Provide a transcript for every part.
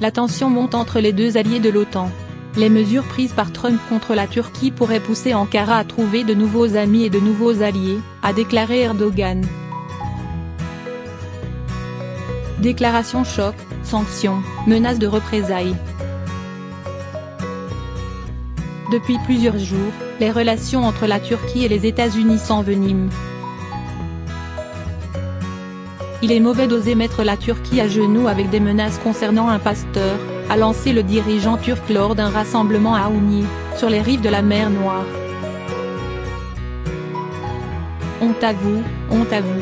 La tension monte entre les deux alliés de l'OTAN. Les mesures prises par Trump contre la Turquie pourraient pousser Ankara à trouver de nouveaux amis et de nouveaux alliés, a déclaré Erdogan. Déclaration choc, sanctions, menaces de représailles. Depuis plusieurs jours, les relations entre la Turquie et les États-Unis s'enveniment. Il est mauvais d'oser mettre la Turquie à genoux avec des menaces concernant un pasteur, a lancé le dirigeant turc lors d'un rassemblement à Ouni, sur les rives de la mer Noire. Honte à vous, honte à vous.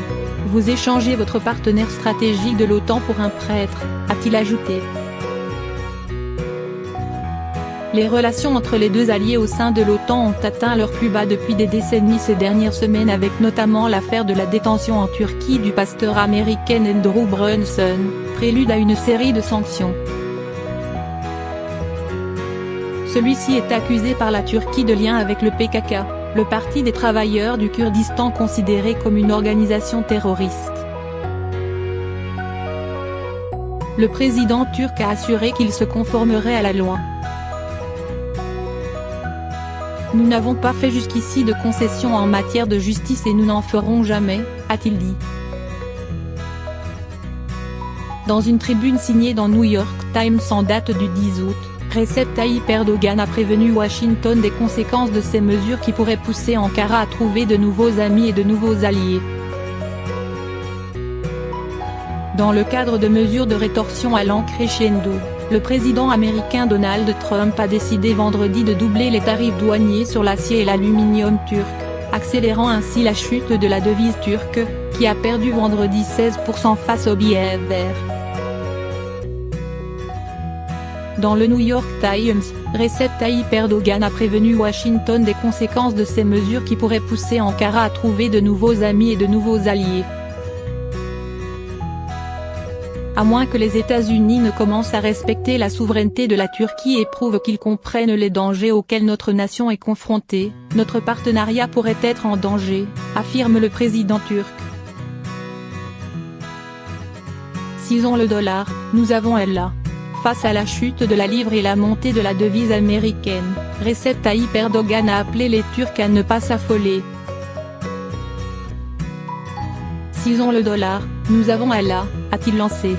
Vous échangez votre partenaire stratégique de l'OTAN pour un prêtre, a-t-il ajouté. Les relations entre les deux alliés au sein de l'OTAN ont atteint leur plus bas depuis des décennies ces dernières semaines, avec notamment l'affaire de la détention en Turquie du pasteur américain Andrew Brunson, prélude à une série de sanctions. Celui-ci est accusé par la Turquie de lien avec le PKK, le Parti des travailleurs du Kurdistan considéré comme une organisation terroriste. Le président turc a assuré qu'il se conformerait à la loi. Nous n'avons pas fait jusqu'ici de concessions en matière de justice et nous n'en ferons jamais, a-t-il dit. Dans une tribune signée dans New York Times en date du 10 août, Recep Tayyip Erdogan a prévenu Washington des conséquences de ces mesures qui pourraient pousser Ankara à trouver de nouveaux amis et de nouveaux alliés. Dans le cadre de mesures de rétorsion allant crescendo, le président américain Donald Trump a décidé vendredi de doubler les tarifs douaniers sur l'acier et l'aluminium turc, accélérant ainsi la chute de la devise turque, qui a perdu vendredi 16% face au billet vert. Dans le New York Times, Recep Tayyip Erdogan a prévenu Washington des conséquences de ces mesures qui pourraient pousser Ankara à trouver de nouveaux amis et de nouveaux alliés. À moins que les États-Unis ne commencent à respecter la souveraineté de la Turquie et prouvent qu'ils comprennent les dangers auxquels notre nation est confrontée, notre partenariat pourrait être en danger, affirme le président turc. S'ils ont le dollar, nous avons Allah. Face à la chute de la livre et la montée de la devise américaine, Recep Tayyip Erdogan a appelé les Turcs à ne pas s'affoler. S'ils ont le dollar, nous avons Allah, a-t-il lancé.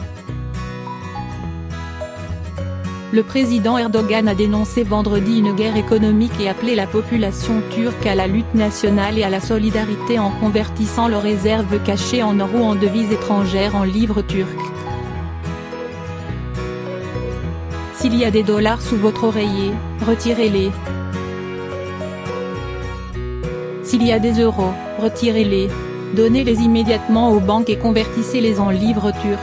Le président Erdogan a dénoncé vendredi une guerre économique et appelé la population turque à la lutte nationale et à la solidarité en convertissant leurs réserves cachées en or ou en devises étrangères en livres turcs. S'il y a des dollars sous votre oreiller, retirez-les. S'il y a des euros, retirez-les. Donnez-les immédiatement aux banques et convertissez-les en livres turcs.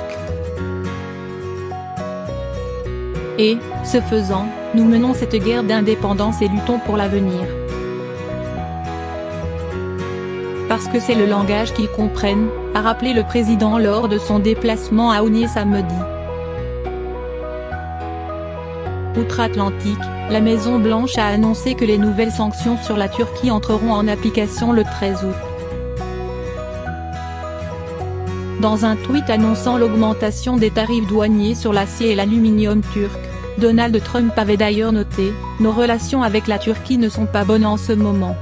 Et, ce faisant, nous menons cette guerre d'indépendance et luttons pour l'avenir. Parce que c'est le langage qu'ils comprennent, a rappelé le président lors de son déplacement à Ouni samedi. Outre-Atlantique, la Maison-Blanche a annoncé que les nouvelles sanctions sur la Turquie entreront en application le 13 août. Dans un tweet annonçant l'augmentation des tarifs douaniers sur l'acier et l'aluminium turc, Donald Trump avait d'ailleurs noté « Nos relations avec la Turquie ne sont pas bonnes en ce moment ».